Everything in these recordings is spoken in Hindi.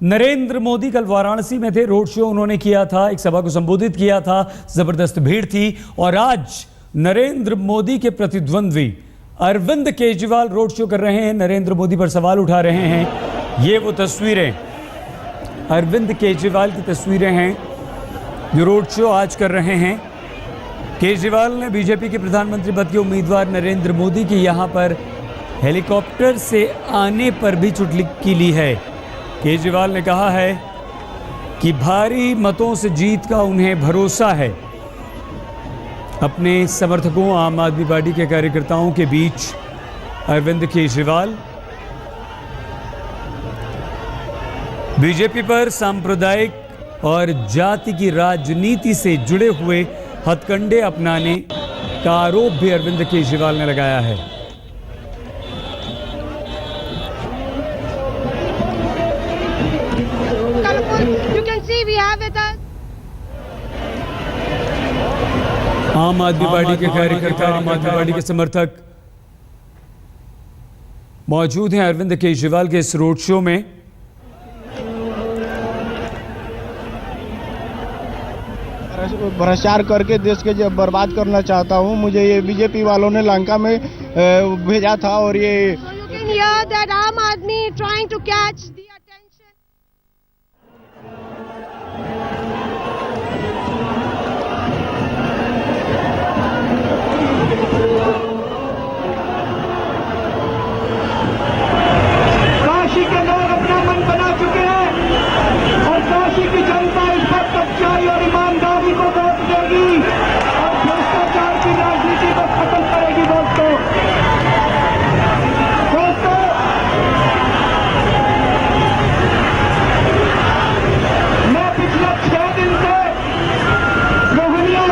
नरेंद्र मोदी कल वाराणसी में थे, रोड शो उन्होंने किया था, एक सभा को संबोधित किया था, जबरदस्त भीड़ थी। और आज नरेंद्र मोदी के प्रतिद्वंद्वी अरविंद केजरीवाल रोड शो कर रहे हैं, नरेंद्र मोदी पर सवाल उठा रहे हैं। ये वो तस्वीरें अरविंद केजरीवाल की तस्वीरें हैं जो रोड शो आज कर रहे हैं। केजरीवाल ने बीजेपी के प्रधानमंत्री पद के उम्मीदवार नरेंद्र मोदी की यहां पर हेलीकॉप्टर से आने पर भी चुटकी ली है। केजरीवाल ने कहा है कि भारी मतों से जीत का उन्हें भरोसा है। अपने समर्थकों आम आदमी पार्टी के कार्यकर्ताओं के बीच अरविंद केजरीवाल बीजेपी पर सांप्रदायिक और जाति की राजनीति से जुड़े हुए हथकंडे अपनाने का आरोप भी अरविंद केजरीवाल ने लगाया है। You can see we have with us आम आदमी पार्टी के कार्यकर्ता, आम आदमी पार्टी के समर्थक मौजूद हैं अरविंद केजरीवाल के इस रोड शो में। भ्रष्टाचार करके देश के जब बर्बाद करना चाहता हूं। मुझे ये बीजेपी वालों ने लंका में भेजा था और ये So you can hear that Aam Aadmi trying to catch the attention. Kashi के लोग अपना मन बना चुके हैं और काशी की जनता इस पर सच्चाई और ईमानदारी को वोट देगी और भ्रष्टाचार की राजनीति को खत्म करेगी। दोस्तों मैं पिछले 6 दिन से रोहिणी और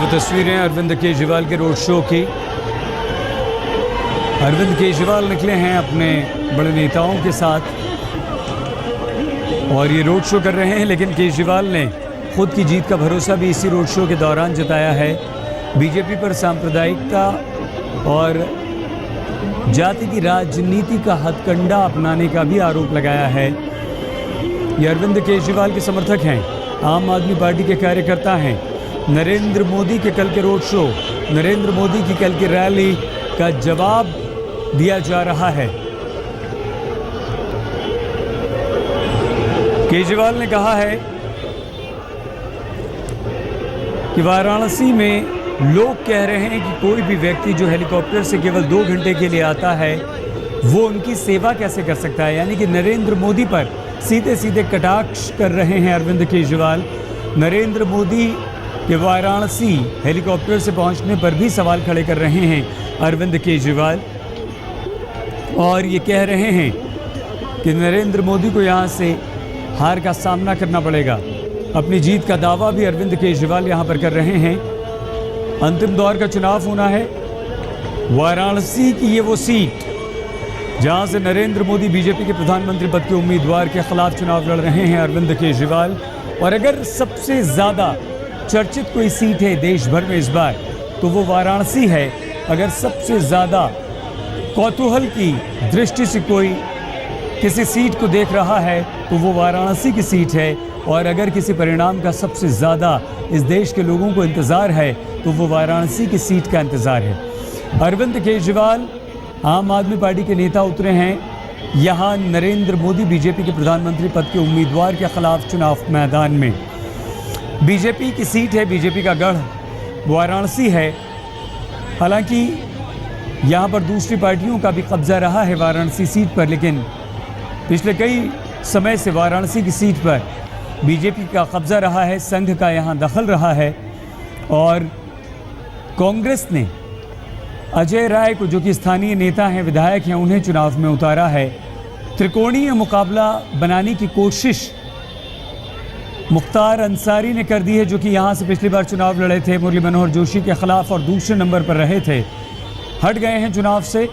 तस्वीरें अरविंद केजरीवाल के रोड शो की। अरविंद केजरीवाल निकले हैं अपने बड़े नेताओं के साथ और ये रोड शो कर रहे हैं, लेकिन केजरीवाल ने खुद की जीत का भरोसा भी इसी रोड शो के दौरान जताया है। बीजेपी पर सांप्रदायिकता और जाति की राजनीति का हथकंडा अपनाने का भी आरोप लगाया है। ये अरविंद केजरीवाल के समर्थक हैं, आम आदमी पार्टी के कार्यकर्ता हैं। नरेंद्र मोदी के कल के रोड शो, नरेंद्र मोदी की कल की रैली का जवाब दिया जा रहा है। केजरीवाल ने कहा है कि वाराणसी में लोग कह रहे हैं कि कोई भी व्यक्ति जो हेलीकॉप्टर से केवल 2 घंटे के लिए आता है वो उनकी सेवा कैसे कर सकता है। यानी कि नरेंद्र मोदी पर सीधे सीधे कटाक्ष कर रहे हैं अरविंद केजरीवाल। नरेंद्र मोदी कि वाराणसी हेलीकॉप्टर से पहुंचने पर भी सवाल खड़े कर रहे हैं अरविंद केजरीवाल और ये कह रहे हैं कि नरेंद्र मोदी को यहां से हार का सामना करना पड़ेगा। अपनी जीत का दावा भी अरविंद केजरीवाल यहां पर कर रहे हैं। अंतिम दौर का चुनाव होना है। वाराणसी की ये वो सीट जहां से नरेंद्र मोदी बीजेपी के प्रधानमंत्री पद के उम्मीदवार के खिलाफ चुनाव लड़ रहे हैं अरविंद केजरीवाल। और अगर सबसे ज़्यादा चर्चित कोई सीट है देश भर में इस बार तो वो वाराणसी है। अगर सबसे ज़्यादा कौतूहल की दृष्टि से कोई किसी सीट को देख रहा है तो वो वाराणसी की सीट है। और अगर किसी परिणाम का सबसे ज़्यादा इस देश के लोगों को इंतज़ार है तो वो वाराणसी की सीट का इंतज़ार है। अरविंद केजरीवाल आम आदमी पार्टी के नेता उतरे हैं यहाँ नरेंद्र मोदी बीजेपी के प्रधानमंत्री पद के उम्मीदवार के खिलाफ चुनाव मैदान में। बीजेपी की सीट है, बीजेपी का गढ़ वाराणसी है। हालांकि यहाँ पर दूसरी पार्टियों का भी कब्जा रहा है वाराणसी सीट पर, लेकिन पिछले कई समय से वाराणसी की सीट पर बीजेपी का कब्जा रहा है, संघ का यहाँ दखल रहा है। और कांग्रेस ने अजय राय को, जो कि स्थानीय नेता हैं, विधायक हैं, उन्हें चुनाव में उतारा है। त्रिकोणीय मुकाबला बनाने की कोशिश मुख्तार अंसारी ने कर दी है, जो कि यहाँ से पिछली बार चुनाव लड़े थे मुरली मनोहर जोशी के खिलाफ और दूसरे नंबर पर रहे थे। हट गए हैं चुनाव से।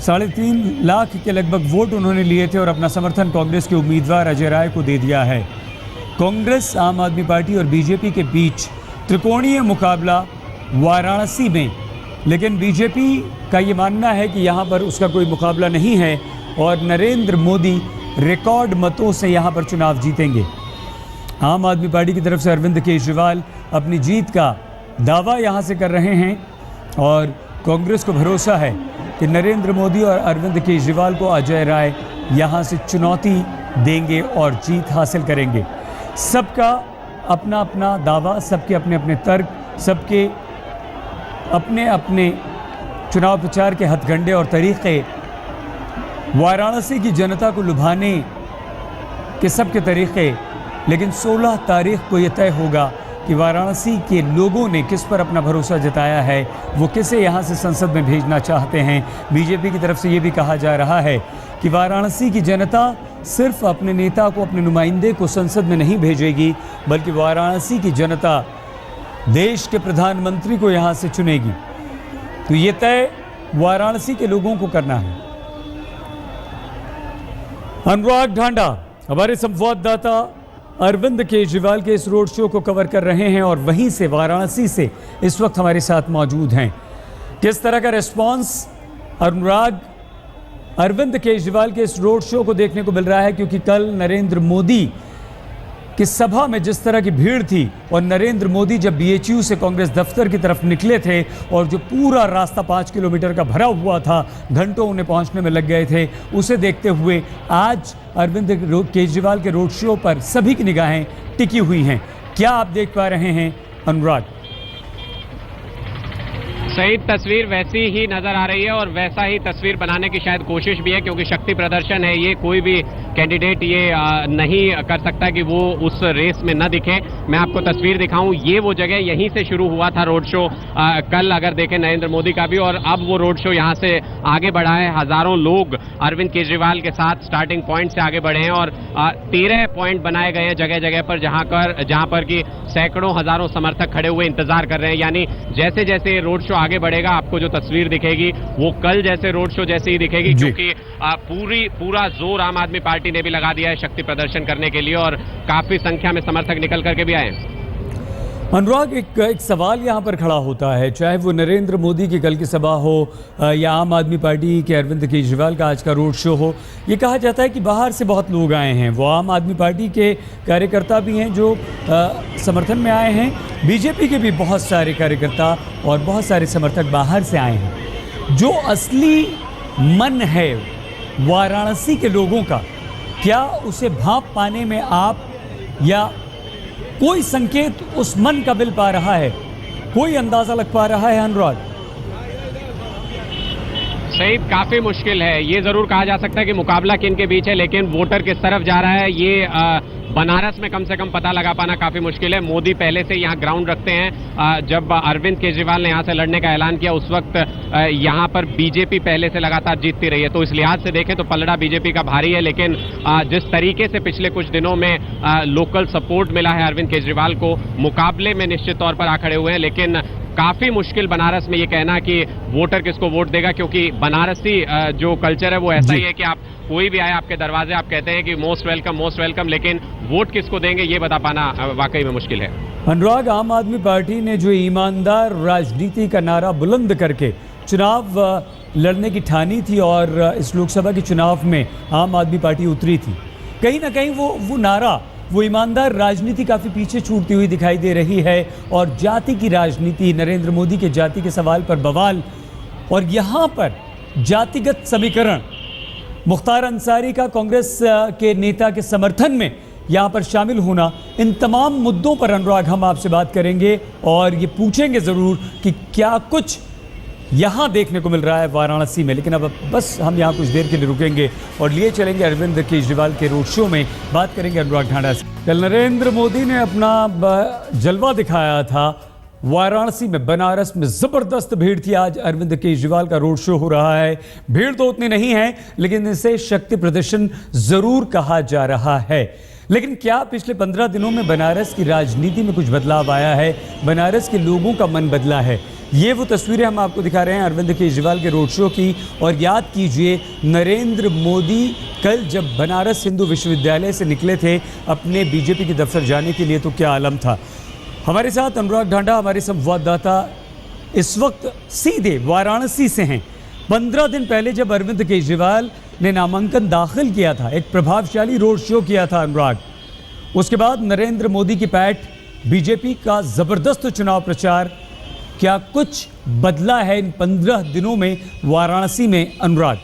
3.5 लाख के लगभग वोट उन्होंने लिए थे और अपना समर्थन कांग्रेस के उम्मीदवार अजय राय को दे दिया है। कांग्रेस, आम आदमी पार्टी और बीजेपी के बीच त्रिकोणीय मुकाबला वाराणसी में, लेकिन बीजेपी का ये मानना है कि यहाँ पर उसका कोई मुकाबला नहीं है और नरेंद्र मोदी रिकॉर्ड मतों से यहाँ पर चुनाव जीतेंगे। आम आदमी पार्टी की तरफ से अरविंद केजरीवाल अपनी जीत का दावा यहाँ से कर रहे हैं और कांग्रेस को भरोसा है कि नरेंद्र मोदी और अरविंद केजरीवाल को अजय राय यहाँ से चुनौती देंगे और जीत हासिल करेंगे। सबका अपना अपना दावा, सबके अपने अपने तर्क, सबके अपने अपने चुनाव प्रचार के हथकंडे और तरीक़े, वाराणसी की जनता को लुभाने के सबके तरीक़े, लेकिन 16 तारीख को ये तय होगा कि वाराणसी के लोगों ने किस पर अपना भरोसा जताया है, वो किसे यहाँ से संसद में भेजना चाहते हैं। बीजेपी की तरफ से ये भी कहा जा रहा है कि वाराणसी की जनता सिर्फ अपने नेता को, अपने नुमाइंदे को संसद में नहीं भेजेगी, बल्कि वाराणसी की जनता देश के प्रधानमंत्री को यहाँ से चुनेगी। तो ये तय वाराणसी के लोगों को करना है। अनुराग ढांडा हमारे संवाददाता अरविंद केजरीवाल के इस रोड शो को कवर कर रहे हैं और वहीं से वाराणसी से इस वक्त हमारे साथ मौजूद हैं। किस तरह का रिस्पांस अनुराग अरविंद केजरीवाल के इस रोड शो को देखने को मिल रहा है, क्योंकि कल नरेंद्र मोदी की सभा में जिस तरह की भीड़ थी और नरेंद्र मोदी जब BHU से कांग्रेस दफ्तर की तरफ निकले थे और जो पूरा रास्ता 5 किलोमीटर का भरा हुआ था, घंटों उन्हें पहुंचने में लग गए थे, उसे देखते हुए आज अरविंद केजरीवाल के रोड शो पर सभी की निगाहें टिकी हुई हैं। क्या आप देख पा रहे हैं अनुराग? सही तस्वीर वैसी ही नजर आ रही है और वैसा ही तस्वीर बनाने की शायद कोशिश भी है, क्योंकि शक्ति प्रदर्शन है ये, कोई भी कैंडिडेट ये नहीं कर सकता कि वो उस रेस में न दिखे। मैं आपको तस्वीर दिखाऊं, ये वो जगह, यहीं से शुरू हुआ था रोड शो कल, अगर देखें नरेंद्र मोदी का भी, और अब वो रोड शो यहाँ से आगे बढ़ा है। हजारों लोग अरविंद केजरीवाल के साथ स्टार्टिंग पॉइंट से आगे बढ़े हैं और 13 पॉइंट बनाए गए हैं जगह जगह पर, जहां पर कि सैकड़ों हजारों समर्थक खड़े हुए इंतजार कर रहे हैं। यानी जैसे जैसे रोड शो आगे बढ़ेगा आपको जो तस्वीर दिखेगी वो कल जैसे रोड शो जैसे ही दिखेगी, क्योंकि पूरा जोर आम आदमी पार्टी ने भी लगा दिया है शक्ति प्रदर्शन करने के लिए और काफी संख्या में समर्थक निकल करके भी आए हैं। अनुराग, एक सवाल यहाँ पर खड़ा होता है, चाहे वो नरेंद्र मोदी की कल की सभा हो या आम आदमी पार्टी के अरविंद केजरीवाल का आज का रोड शो हो, ये कहा जाता है कि बाहर से बहुत लोग आए हैं। वो आम आदमी पार्टी के कार्यकर्ता भी हैं जो समर्थन में आए हैं, बीजेपी के भी बहुत सारे कार्यकर्ता और बहुत सारे समर्थक बाहर से आए हैं। जो असली मन है वाराणसी के लोगों का, क्या उसे भांप पाने में आप या कोई संकेत उस मन का मिल पा रहा है, कोई अंदाजा लग पा रहा है अनुराग? सही, काफी मुश्किल है। ये जरूर कहा जा सकता है कि मुकाबला किन के बीच है, लेकिन वोटर किस तरफ जा रहा है ये बनारस में कम से कम पता लगा पाना काफी मुश्किल है। मोदी पहले से यहाँ ग्राउंड रखते हैं। जब अरविंद केजरीवाल ने यहाँ से लड़ने का ऐलान किया उस वक्त यहाँ पर बीजेपी पहले से लगातार जीतती रही है, तो इस लिहाज से देखें तो पलड़ा बीजेपी का भारी है। लेकिन जिस तरीके से पिछले कुछ दिनों में लोकल सपोर्ट मिला है अरविंद केजरीवाल को, मुकाबले में निश्चित तौर पर आ खड़े हुए हैं। लेकिन काफी मुश्किल बनारस में ये कहना कि वोटर किसको वोट देगा, क्योंकि बनारसी जो कल्चर है वो ऐसा ही है कि आप कोई भी आए आपके दरवाजे, आप कहते हैं कि मोस्ट वेलकम, लेकिन वोट किसको देंगे ये बता पाना वाकई में मुश्किल है। अनुराग, आम आदमी पार्टी ने जो ईमानदार राजनीति का नारा बुलंद करके चुनाव लड़ने की ठानी थी और इस लोकसभा के चुनाव में आम आदमी पार्टी उतरी थी, कहीं ना कहीं वो नारा, वो ईमानदार राजनीति काफ़ी पीछे छूटती हुई दिखाई दे रही है और जाति की राजनीति, नरेंद्र मोदी के जाति के सवाल पर बवाल और यहाँ पर जातिगत समीकरण, मुख्तार अंसारी का कांग्रेस के नेता के समर्थन में यहाँ पर शामिल होना, इन तमाम मुद्दों पर अनुराग हम आपसे बात करेंगे और ये पूछेंगे ज़रूर कि क्या कुछ यहाँ देखने को मिल रहा है वाराणसी में। लेकिन अब बस हम यहाँ कुछ देर के लिए रुकेंगे और लिए चलेंगे अरविंद केजरीवाल के रोड शो में, बात करेंगे अनुराग ढांडा से। कल नरेंद्र मोदी ने अपना जलवा दिखाया था वाराणसी में, बनारस में ज़बरदस्त भीड़ थी। आज अरविंद केजरीवाल का रोड शो हो रहा है, भीड़ तो उतनी नहीं है लेकिन इसे शक्ति प्रदर्शन ज़रूर कहा जा रहा है। लेकिन क्या पिछले 15 दिनों में बनारस की राजनीति में कुछ बदलाव आया है? बनारस के लोगों का मन बदला है? ये वो तस्वीरें हम आपको दिखा रहे हैं अरविंद केजरीवाल के रोड शो की। और याद कीजिए, नरेंद्र मोदी कल जब बनारस हिंदू विश्वविद्यालय से निकले थे अपने बीजेपी के दफ्तर जाने के लिए, तो क्या आलम था। हमारे साथ अनुराग ढांडा, हमारे संवाददाता, इस वक्त सीधे वाराणसी से हैं। 15 दिन पहले जब अरविंद केजरीवाल ने नामांकन दाखिल किया था, एक प्रभावशाली रोड शो किया था अनुराग, उसके बाद नरेंद्र मोदी की पैठ, बीजेपी का जबरदस्त चुनाव प्रचार, क्या कुछ बदला है इन 15 दिनों में वाराणसी में अनुराग?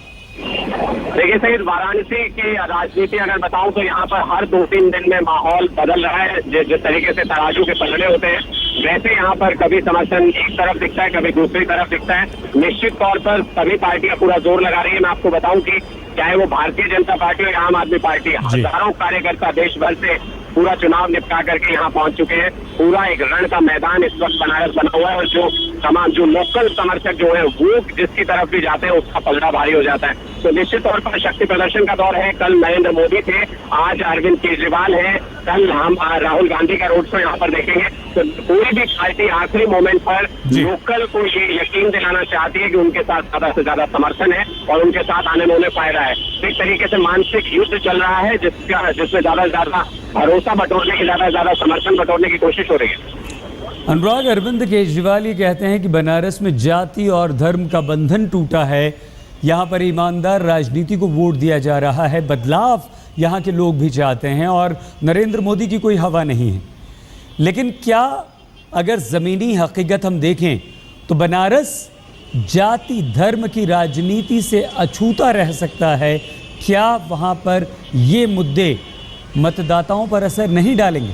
देखिए सईद, वाराणसी की राजनीति अगर बताऊं तो यहाँ पर हर 2-3 दिन में माहौल बदल रहा है। जिस तरीके से तराजू के पलड़े होते हैं, वैसे यहाँ पर कभी समर्थन एक तरफ दिखता है, कभी दूसरी तरफ दिखता है। निश्चित तौर पर सभी पार्टियां पूरा जोर लगा रही है। मैं आपको बताऊं कि चाहे वो भारतीय जनता पार्टी और आम आदमी पार्टी, हजारों कार्यकर्ता देश भर से पूरा चुनाव निपटा करके यहाँ पहुंच चुके हैं। पूरा एक रण का मैदान इस वक्त बनारस बना हुआ है और जो तमाम जो लोकल समर्थक जो है वो जिसकी तरफ भी जाते हैं उसका पलड़ा भारी हो जाता है। तो निश्चित तौर पर शक्ति प्रदर्शन का दौर है। कल नरेंद्र मोदी थे, आज अरविंद केजरीवाल है, कल हम राहुल गांधी का रोड शो यहाँ पर देखेंगे। तो कोई भी पार्टी आखिरी मोमेंट पर लोकल को ये यकीन दिलाना चाहती है कि उनके साथ ज्यादा से ज्यादा समर्थन है और उनके साथ आने में उन्हें फायदा है। एक तरीके से मानसिक युद्ध चल रहा है जिसमें ज्यादा से ज्यादा भरोसा बटोरने की, ज्यादा से ज्यादा समर्थन बटोरने की कोशिश हो रही है। अनुराग, अरविंद केजरीवाल ये कहते हैं कि बनारस में जाति और धर्म का बंधन टूटा है, यहाँ पर ईमानदार राजनीति को वोट दिया जा रहा है, बदलाव यहाँ के लोग भी चाहते हैं और नरेंद्र मोदी की कोई हवा नहीं है। लेकिन क्या अगर ज़मीनी हकीकत हम देखें तो बनारस जाति धर्म की राजनीति से अछूता रह सकता है? क्या वहाँ पर ये मुद्दे मतदाताओं पर असर नहीं डालेंगे?